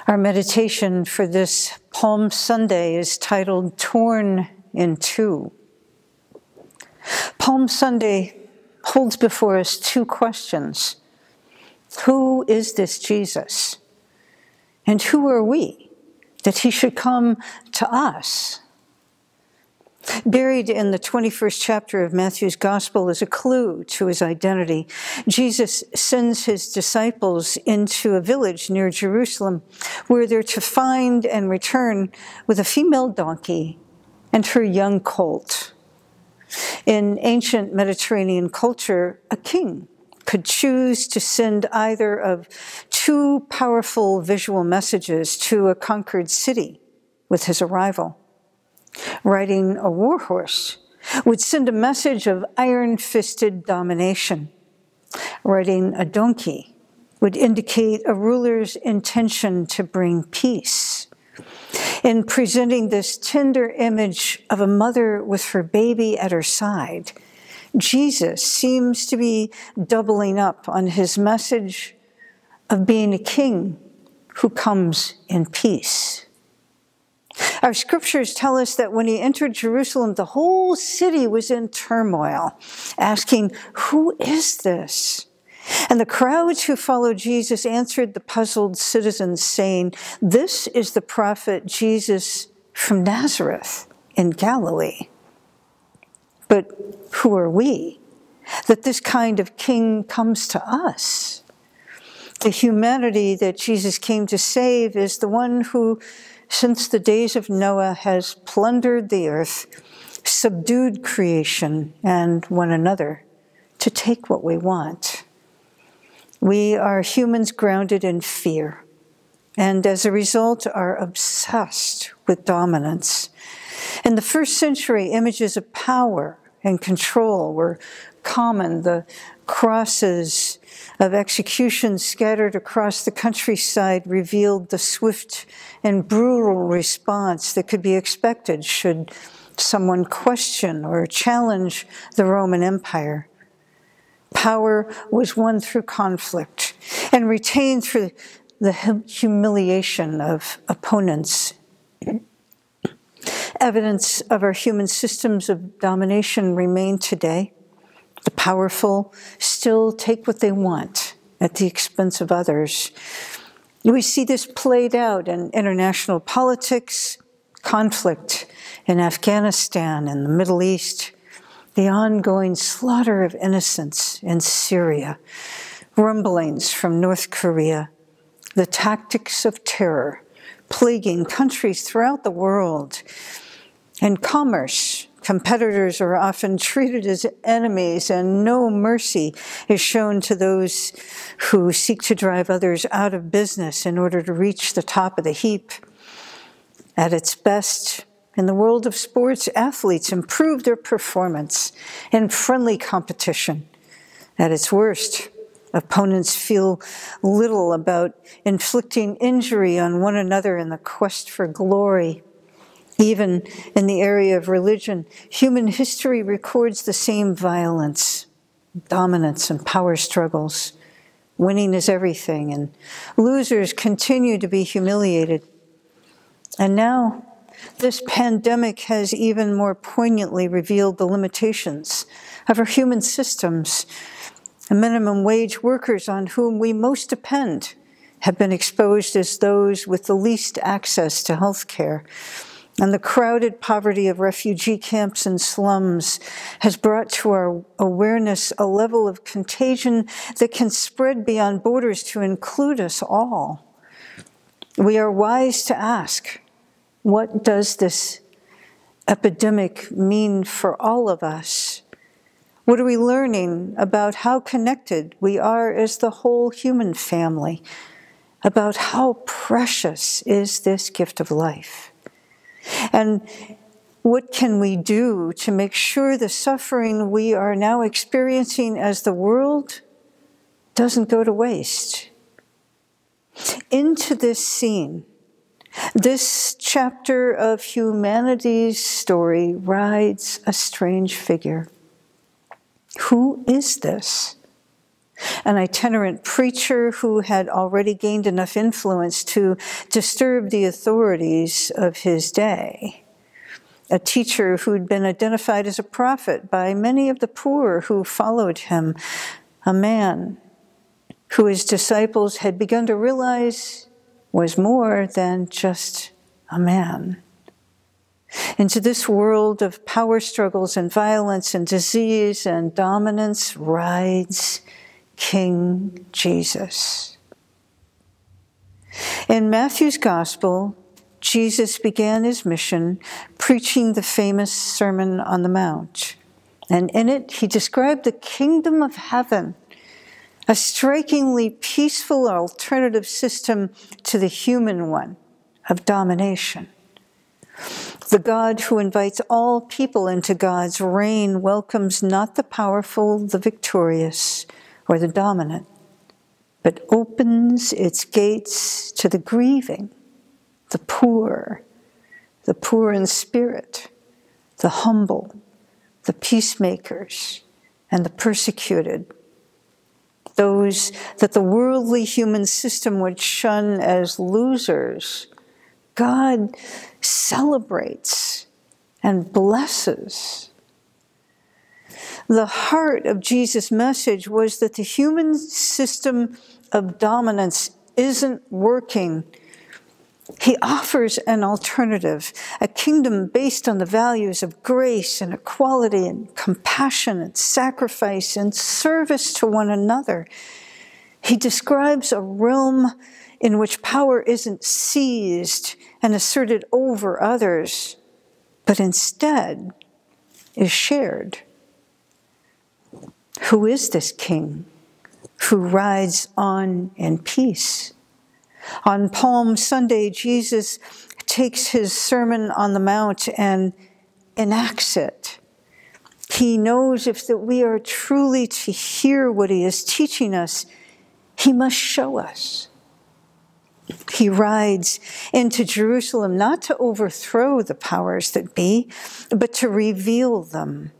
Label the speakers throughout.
Speaker 1: Our meditation for this Palm Sunday is titled Torn in Two. Palm Sunday holds before us two questions. Who is this Jesus? And who are we that he should come to us? Buried in the 21st chapter of Matthew's Gospel is a clue to his identity. Jesus sends his disciples into a village near Jerusalem where they're to find and return with a female donkey and her young colt. In ancient Mediterranean culture, a king could choose to send either of two powerful visual messages to a conquered city with his arrival. Riding a war horse would send a message of iron-fisted domination. Riding a donkey would indicate a ruler's intention to bring peace. In presenting this tender image of a mother with her baby at her side, Jesus seems to be doubling up on his message of being a king who comes in peace. Our scriptures tell us that when he entered Jerusalem, the whole city was in turmoil, asking, "Who is this?" And the crowds who followed Jesus answered the puzzled citizens, saying, "This is the prophet Jesus from Nazareth in Galilee." But who are we that this kind of king comes to us? The humanity that Jesus came to save is the one who, since the days of Noah, has plundered the earth, subdued creation and one another to take what we want. We are humans grounded in fear, and as a result are obsessed with dominance. In the first century, images of power and control were common. The crosses of execution scattered across the countryside revealed the swift and brutal response that could be expected should someone question or challenge the Roman Empire. Power was won through conflict and retained through the humiliation of opponents. Evidence of our human systems of domination remain today. The powerful still take what they want at the expense of others. We see this played out in international politics, conflict in Afghanistan and the Middle East, the ongoing slaughter of innocents in Syria, rumblings from North Korea, the tactics of terror plaguing countries throughout the world. In commerce, competitors are often treated as enemies, and no mercy is shown to those who seek to drive others out of business in order to reach the top of the heap. At its best, in the world of sports, athletes improve their performance in friendly competition. At its worst, opponents feel little about inflicting injury on one another in the quest for glory. Even in the area of religion, human history records the same violence, dominance, and power struggles. Winning is everything, and losers continue to be humiliated. And now, this pandemic has even more poignantly revealed the limitations of our human systems. Minimum wage workers on whom we most depend have been exposed as those with the least access to health care. And the crowded poverty of refugee camps and slums has brought to our awareness a level of contagion that can spread beyond borders to include us all. We are wise to ask, what does this epidemic mean for all of us? What are we learning about how connected we are as the whole human family? About how precious is this gift of life? And what can we do to make sure the suffering we are now experiencing as the world doesn't go to waste? Into this scene, this chapter of humanity's story rides a strange figure. Who is this? an itinerant preacher who had already gained enough influence to disturb the authorities of his day, a teacher who'd been identified as a prophet by many of the poor who followed him, a man who his disciples had begun to realize was more than just a man. Into this world of power struggles and violence and disease and dominance rides King Jesus. In Matthew's Gospel, Jesus began his mission preaching the famous Sermon on the Mount. And in it, he described the kingdom of heaven, a strikingly peaceful alternative system to the human one of domination. The God who invites all people into God's reign welcomes not the powerful, the victorious, or the dominant, but opens its gates to the grieving, the poor in spirit, the humble, the peacemakers, and the persecuted, those that the worldly human system would shun as losers. God celebrates and blesses. The heart of Jesus' message was that the human system of dominance isn't working. He offers an alternative, a kingdom based on the values of grace and equality and compassion and sacrifice and service to one another. He describes a realm in which power isn't seized and asserted over others, but instead is shared. Who is this king who rides on in peace? On Palm Sunday, Jesus takes his Sermon on the Mount and enacts it. He knows if that we are truly to hear what he is teaching us, he must show us. He rides into Jerusalem not to overthrow the powers that be, but to reveal them.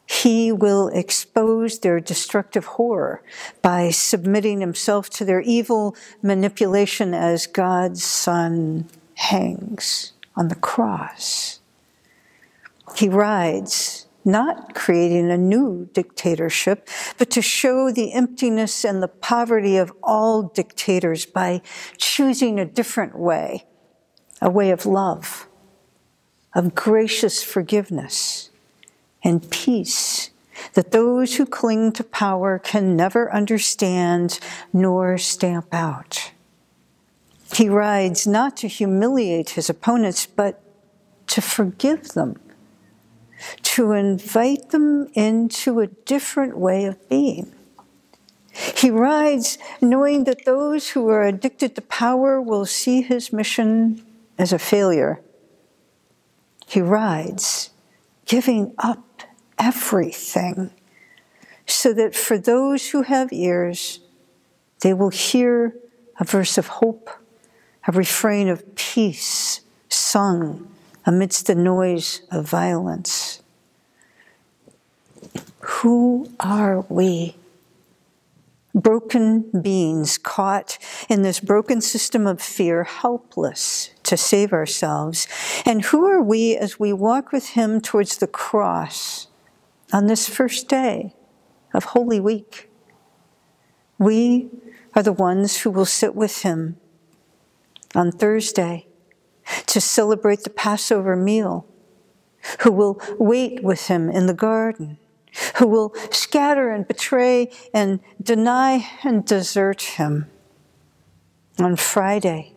Speaker 1: He will expose their destructive horror by submitting himself to their evil manipulation as God's Son hangs on the cross. He rides, not creating a new dictatorship, but to show the emptiness and the poverty of all dictators by choosing a different way, a way of love, of gracious forgiveness, and peace that those who cling to power can never understand nor stamp out. He rides not to humiliate his opponents, but to forgive them, to invite them into a different way of being. He rides knowing that those who are addicted to power will see his mission as a failure. He rides giving up everything, so that for those who have ears, they will hear a verse of hope, a refrain of peace sung amidst the noise of violence. Who are we? Broken beings caught in this broken system of fear, helpless to save ourselves. And who are we as we walk with him towards the cross on this first day of Holy Week? We are the ones who will sit with him on Thursday to celebrate the Passover meal, who will wait with him in the garden, who will scatter and betray and deny and desert him. On Friday,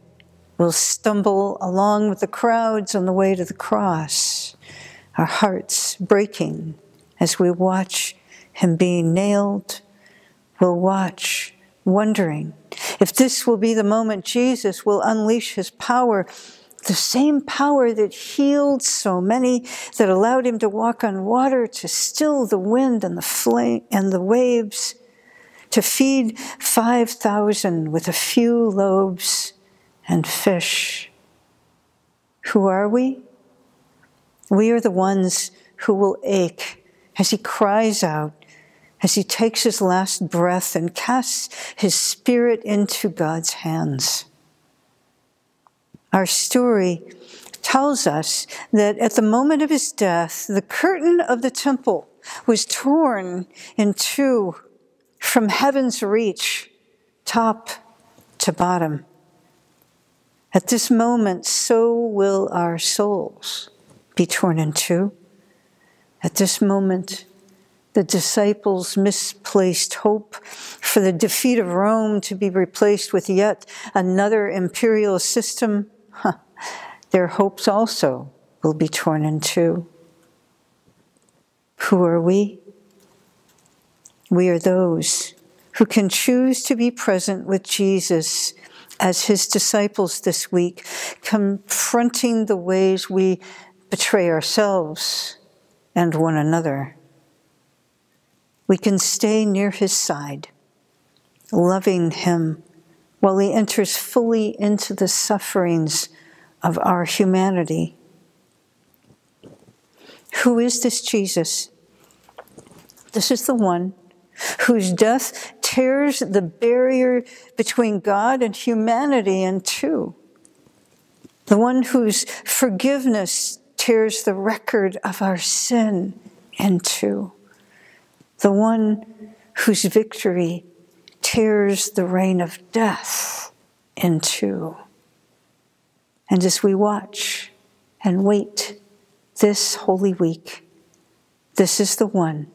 Speaker 1: we'll stumble along with the crowds on the way to the cross, our hearts breaking as we watch him being nailed. We'll watch, wondering if this will be the moment Jesus will unleash his power, the same power that healed so many, that allowed him to walk on water, to still the wind and the flame and the waves, to feed 5,000 with a few loaves and fish. Who are we? We are the ones who will ache as he cries out, as he takes his last breath and casts his spirit into God's hands. Our story tells us that at the moment of his death, the curtain of the temple was torn in two from heaven's reach, top to bottom. At this moment, so will our souls be torn in two. At this moment, the disciples' misplaced hope for the defeat of Rome to be replaced with yet another imperial system, their hopes also will be torn in two. Who are we? We are those who can choose to be present with Jesus as his disciples this week, confronting the ways we betray ourselves and one another. We can stay near his side, loving him while he enters fully into the sufferings of our humanity. Who is this Jesus? This is the one whose death tears the barrier between God and humanity in two. The one whose forgiveness tears the record of our sin in two. The one whose victory tears the reign of death in two. And as we watch and wait this Holy Week, this is the one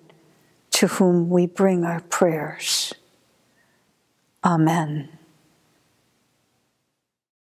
Speaker 1: to whom we bring our prayers. Amen.